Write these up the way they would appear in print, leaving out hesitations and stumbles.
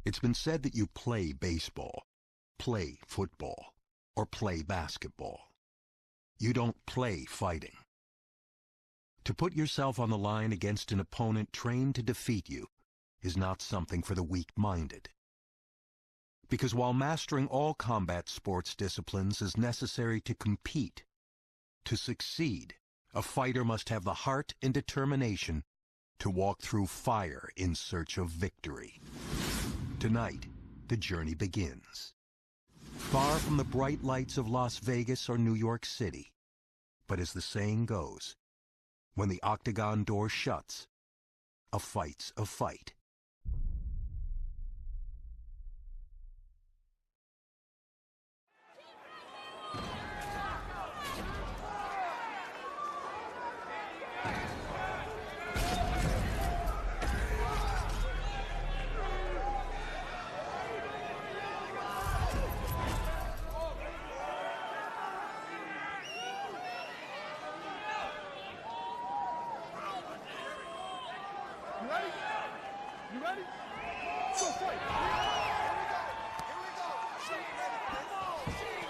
It's been said that you play baseball, play football, or play basketball. You don't play fighting. To put yourself on the line against an opponent trained to defeat you is not something for the weak-minded. Because while mastering all combat sports disciplines is necessary to compete, to succeed, a fighter must have the heart and determination to walk through fire in search of victory. Tonight, the journey begins. Far from the bright lights of Las Vegas or New York City, but as the saying goes, when the octagon door shuts, a fight's a fight. You ready? You ready? So fight. Here we go. She ain't ready for this. She ain't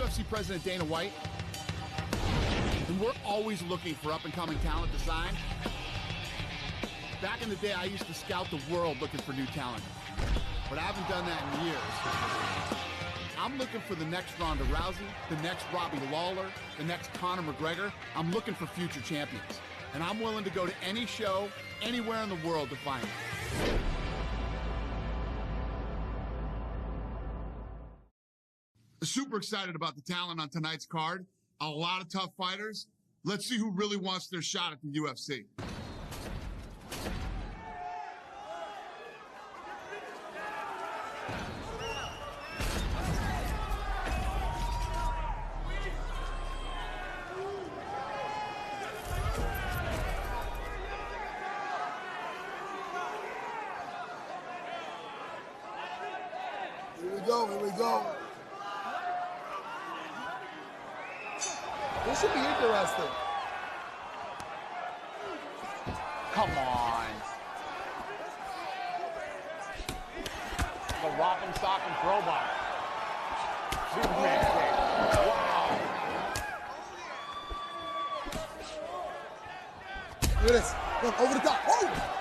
UFC President Dana White, and we're always looking for up-and-coming talent to sign. Back in the day, I used to scout the world looking for new talent, but I haven't done that in years. I'm looking for the next Ronda Rousey, the next Robbie Lawler, the next Conor McGregor. I'm looking for future champions, and I'm willing to go to any show, anywhere in the world to find them. Super excited about the talent on tonight's card. A lot of tough fighters. Let's see who really wants their shot at the UFC. Here we go, here we go. This should be interesting. Come on. The rock and sock and throwback. Superman kick. Wow. Look at this. Look, over the top. Oh!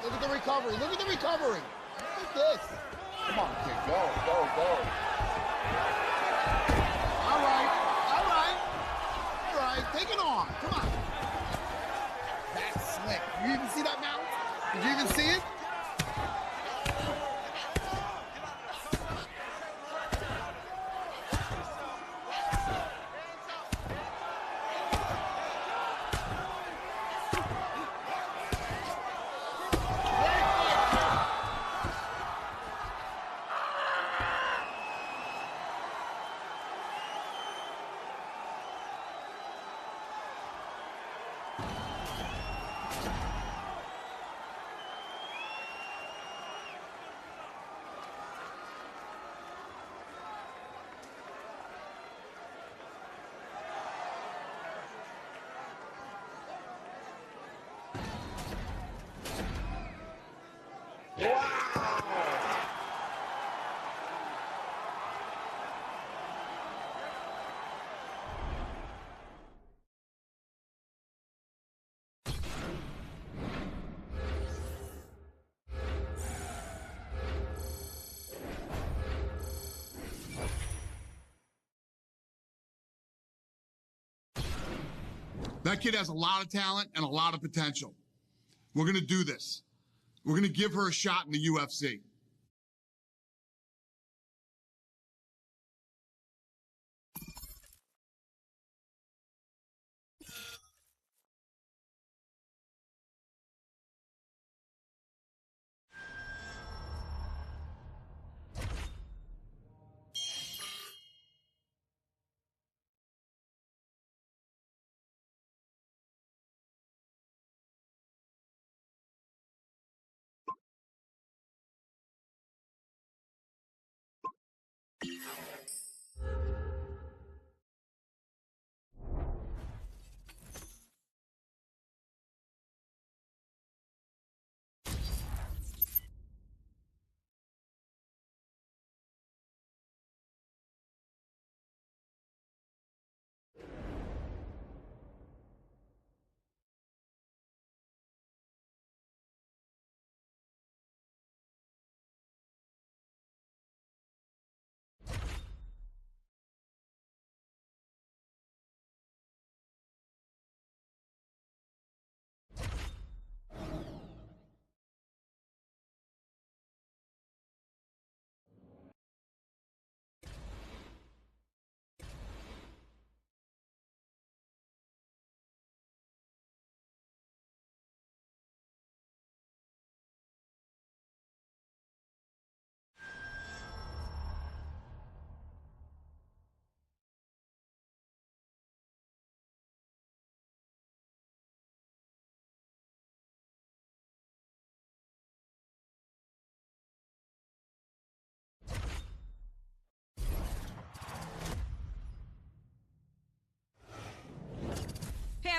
Look at the recovery. Look at the recovery. Look at this. Come on, kid. Go, go, go. All right. All right. All right. Take it on. Come on. That's slick. You even see that mount? Did you even see it? That kid has a lot of talent and a lot of potential. We're going to do this. We're going to give her a shot in the UFC.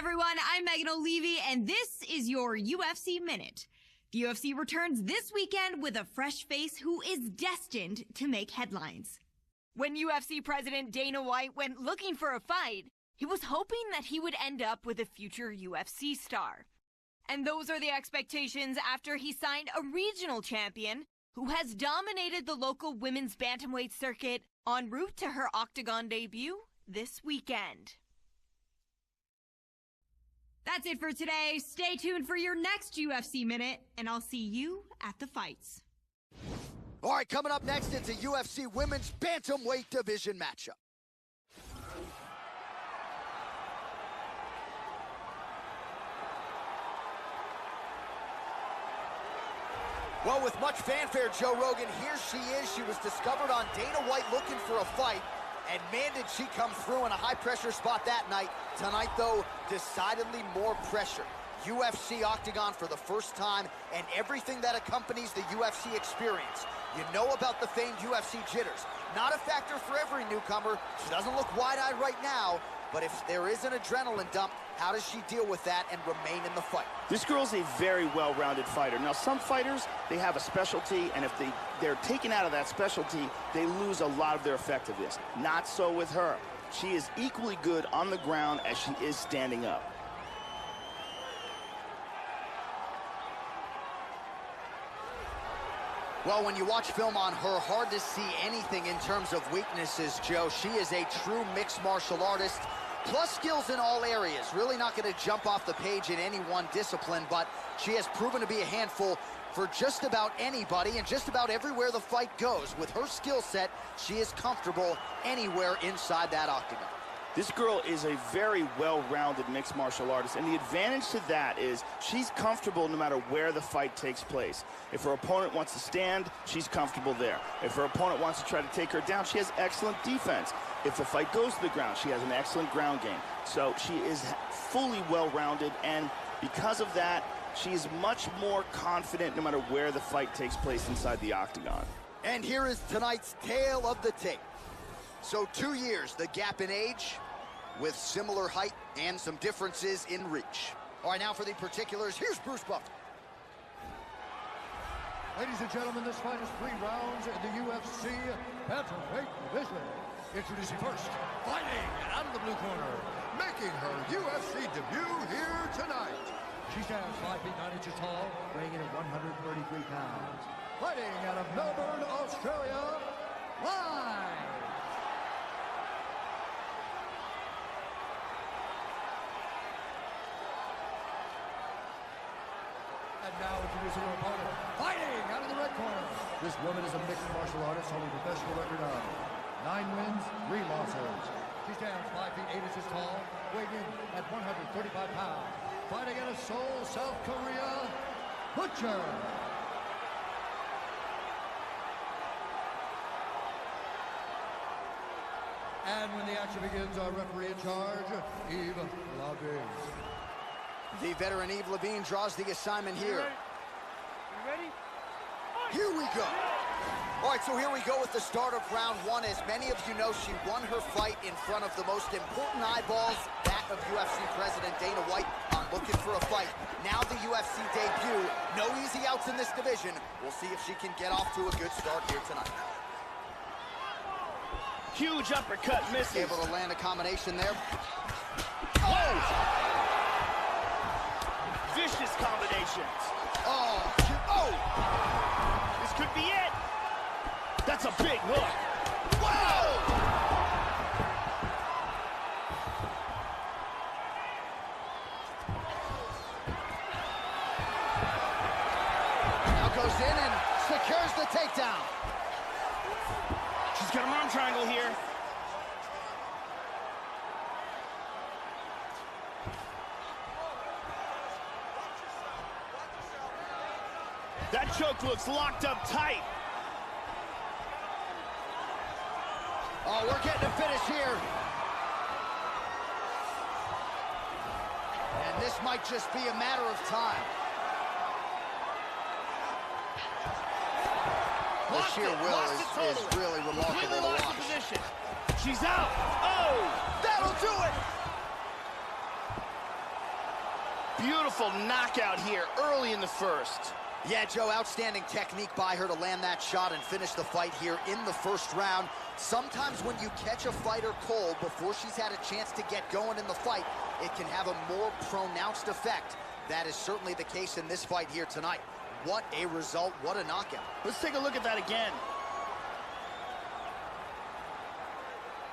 everyone, I'm Megan O'Leary, and this is your UFC Minute. The UFC returns this weekend with a fresh face who is destined to make headlines. When UFC President Dana White went looking for a fight, he was hoping that he would end up with a future UFC star. And those are the expectations after he signed a regional champion who has dominated the local women's bantamweight circuit en route to her Octagon debut this weekend. That's it for today. Stay tuned for your next UFC Minute, and I'll see you at the fights. All right, coming up next, it's a UFC Women's Bantamweight Division matchup. Well, with much fanfare, Joe Rogan, here she is. She was discovered on Dana White looking for a fight. And man, did she come through in a high-pressure spot that night. Tonight, though, decidedly more pressure. UFC Octagon for the first time, and everything that accompanies the UFC experience. You know about the famed UFC jitters. Not a factor for every newcomer. She doesn't look wide-eyed right now, but if there is an adrenaline dump, how does she deal with that and remain in the fight? This girl's a very well-rounded fighter. Now, some fighters, they have a specialty, and if they're taken out of that specialty, they lose a lot of their effectiveness. Not so with her. She is equally good on the ground as she is standing up. Well, when you watch film on her, hard to see anything in terms of weaknesses, Joe. She is a true mixed martial artist, plus skills in all areas. Really not going to jump off the page in any one discipline, but she has proven to be a handful for just about anybody and just about everywhere the fight goes. With her skill set, she is comfortable anywhere inside that octagon. This girl is a very well-rounded mixed martial artist, and the advantage to that is she's comfortable no matter where the fight takes place. If her opponent wants to stand, she's comfortable there. If her opponent wants to try to take her down, she has excellent defense. If the fight goes to the ground, she has an excellent ground game. So she is fully well-rounded, and because of that, she is much more confident no matter where the fight takes place inside the octagon. And here is tonight's tale of the tape. So 2 years, the gap in age, with similar height and some differences in reach. All right, now for the particulars, here's Bruce Buffer. Ladies and gentlemen, this fight is 3 rounds in the UFC Bantamweight Division. Introducing first, fighting out of the blue corner, making her UFC debut here tonight. She stands 5 feet 9 inches tall, weighing in at 133 pounds. Fighting out of Melbourne, Australia, live. And now introducing her opponent, fighting out of the red corner. This woman is a mixed martial artist holding a professional record of 9 wins, 3 losses. She stands 5 feet 8 inches tall, weighing in at 135 pounds. Fighting out of Seoul, South Korea, Butcher. And when the action begins, our referee in charge, Yves Lavigne. The veteran Yves Lavigne draws the assignment here. You ready? Here we go. All right, so here we go with the start of round 1. As many of you know, she won her fight in front of the most important eyeballs, that of UFC President Dana White, on looking for a fight. Now the UFC debut. No easy outs in this division. We'll see if she can get off to a good start here tonight. Huge uppercut misses. Able to land a combination there. Oh! Vicious combinations. Oh! This could be it. That's a big hook. Whoa! Now goes in and secures the takedown. She's got an arm triangle here. That choke looks locked up tight. Oh, we're getting a finish here. And this might just be a matter of time. The sheer will is really remarkable to watch. She's out. Oh! That'll do it! beautiful knockout here early in the first. Yeah, Joe, outstanding technique by her to land that shot and finish the fight here in the first round. Sometimes when you catch a fighter cold before she's had a chance to get going in the fight, it can have a more pronounced effect. That is certainly the case in this fight here tonight. What a result, what a knockout. Let's take a look at that again.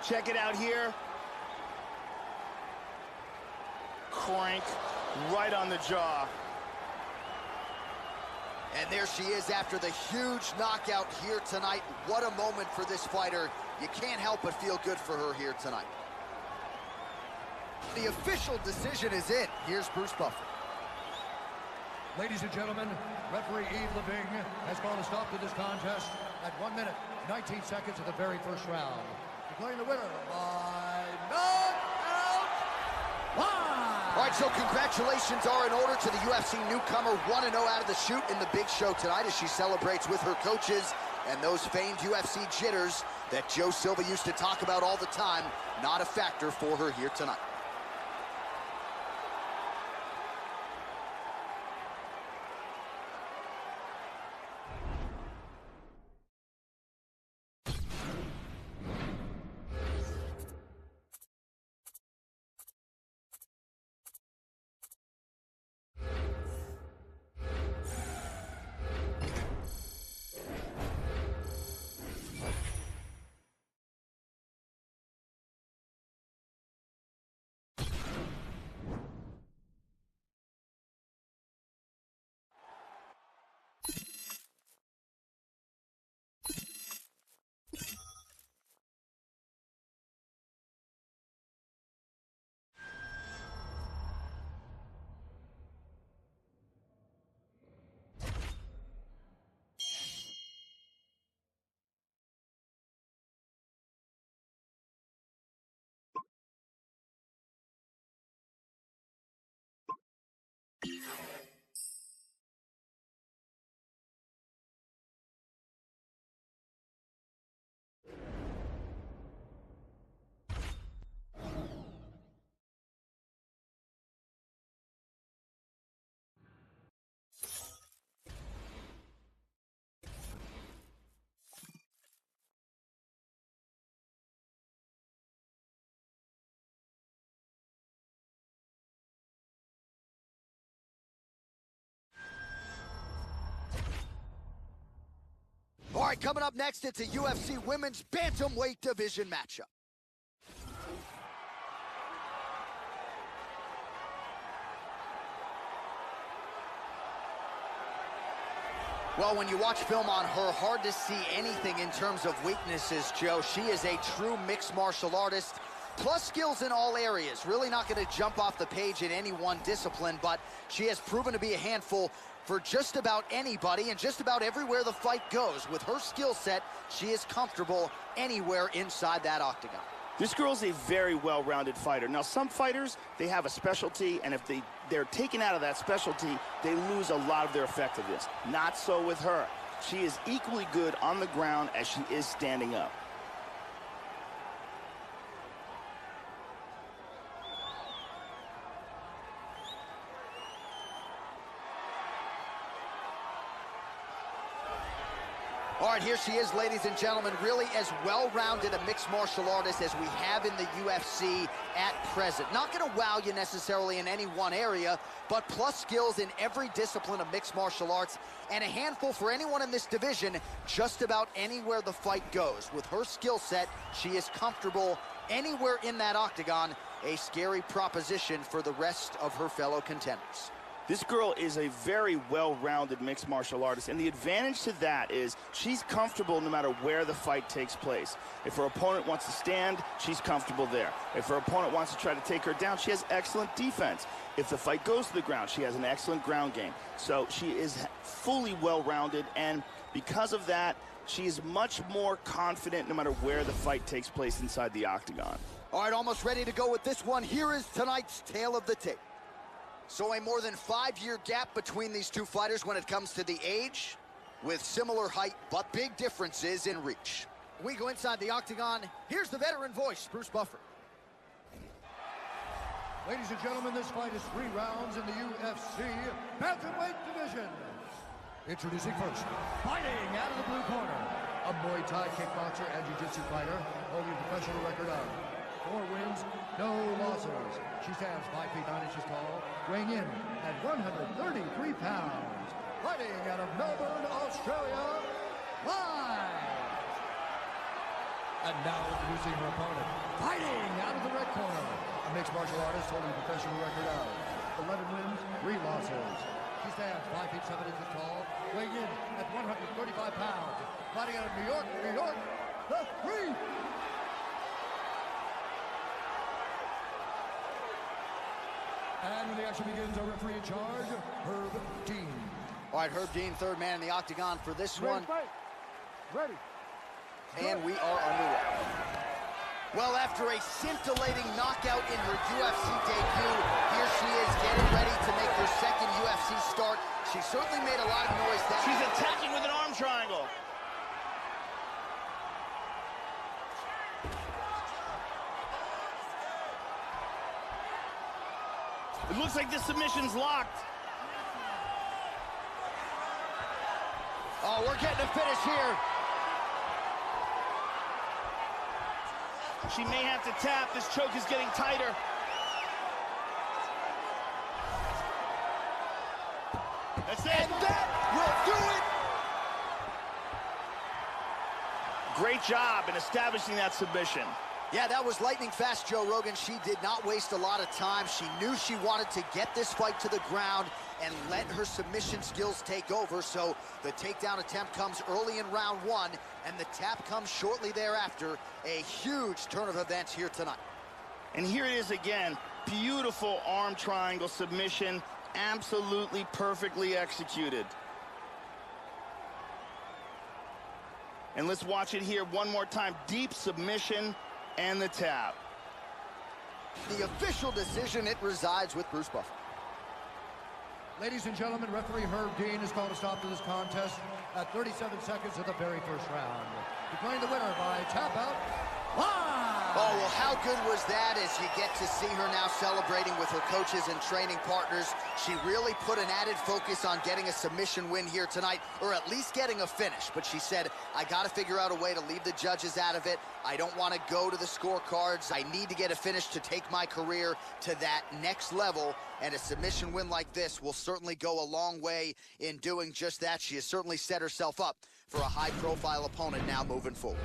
Check it out here. Crank right on the jaw. And there she is after the huge knockout here tonight. What a moment for this fighter. You can't help but feel good for her here tonight. The official decision is in. Here's Bruce Buffer. Ladies and gentlemen, referee Yves Leving has called a stop to this contest at 1 minute, 19 seconds of the very first round. Declaring the winner by knockout live! All right, so congratulations are in order to the UFC newcomer, 1-0 out of the chute in the big show tonight as she celebrates with her coaches and those famed UFC jitters that Joe Silva used to talk about all the time, not a factor for her here tonight. All right, coming up next, it's a UFC Women's Bantamweight Division matchup. Well, when you watch film on her, hard to see anything in terms of weaknesses, Joe. She is a true mixed martial artist, plus skills in all areas. Really not going to jump off the page in any one discipline, but she has proven to be a handful for just about anybody and just about everywhere the fight goes. With her skill set, she is comfortable anywhere inside that octagon. This girl's a very well-rounded fighter. Now, some fighters, they have a specialty, and if they're taken out of that specialty, they lose a lot of their effectiveness. Not so with her. She is equally good on the ground as she is standing up. All right, here she is, ladies and gentlemen, really as well-rounded a mixed martial artist as we have in the UFC at present. Not going to wow you necessarily in any one area, but plus skills in every discipline of mixed martial arts, and a handful for anyone in this division just about anywhere the fight goes. With her skill set, she is comfortable anywhere in that octagon, a scary proposition for the rest of her fellow contenders. This girl is a very well-rounded mixed martial artist, and the advantage to that is she's comfortable no matter where the fight takes place. If her opponent wants to stand, she's comfortable there. If her opponent wants to try to take her down, she has excellent defense. If the fight goes to the ground, she has an excellent ground game. So she is fully well-rounded, and because of that, she is much more confident no matter where the fight takes place inside the octagon. All right, almost ready to go with this one. Here is tonight's tale of the tape. So a more than 5-year gap between these two fighters when it comes to the age, with similar height, but big differences in reach. We go inside the octagon. Here's the veteran voice, Bruce Buffer. Ladies and gentlemen, this fight is 3 rounds in the UFC bantamweight division. Introducing first, fighting out of the blue corner, a Muay Thai kickboxer and jiu-jitsu fighter holding a professional record of 4 wins, no losses. She stands 5 feet 9 inches tall, weighing in at 133 pounds. Fighting out of Melbourne, Australia, live! And now introducing her opponent, fighting out of the red corner, a mixed martial artist holding a professional record of 11 wins, 3 losses. She stands 5 feet 7 inches tall, weighing in at 135 pounds. Fighting out of New York, the Freak! And when the action begins, our referee in charge, Herb Dean. All right, Herb Dean, third man in the octagon for this one. Fight. Ready. And we are underway. Well, after a scintillating knockout in her UFC debut, here she is getting ready to make her second UFC start. She certainly made a lot of noise that She's attacking with an arm triangle. It looks like this submission's locked. Oh, we're getting a finish here. She may have to tap. This choke is getting tighter. That's it. And that will do it. Great job in establishing that submission. Yeah, that was lightning fast, Joe Rogan. She did not waste a lot of time. She knew she wanted to get this fight to the ground and let her submission skills take over. So the takedown attempt comes early in round 1, and the tap comes shortly thereafter. A huge turn of events here tonight. And here it is again. Beautiful arm triangle submission. Absolutely perfectly executed. And let's watch it here one more time. Deep submission and the tap. The official decision, it resides with Bruce Buffer. Ladies and gentlemen, referee Herb Dean has called a stop to this contest at 37 seconds of the very first round. Declaring the winner by tap out, live! Oh, well, how good was that as you get to see her now celebrating with her coaches and training partners. She really put an added focus on getting a submission win here tonight, or at least getting a finish. But she said, I got to figure out a way to leave the judges out of it. I don't want to go to the scorecards. I need to get a finish to take my career to that next level. And a submission win like this will certainly go a long way in doing just that. She has certainly set herself up for a high-profile opponent now moving forward.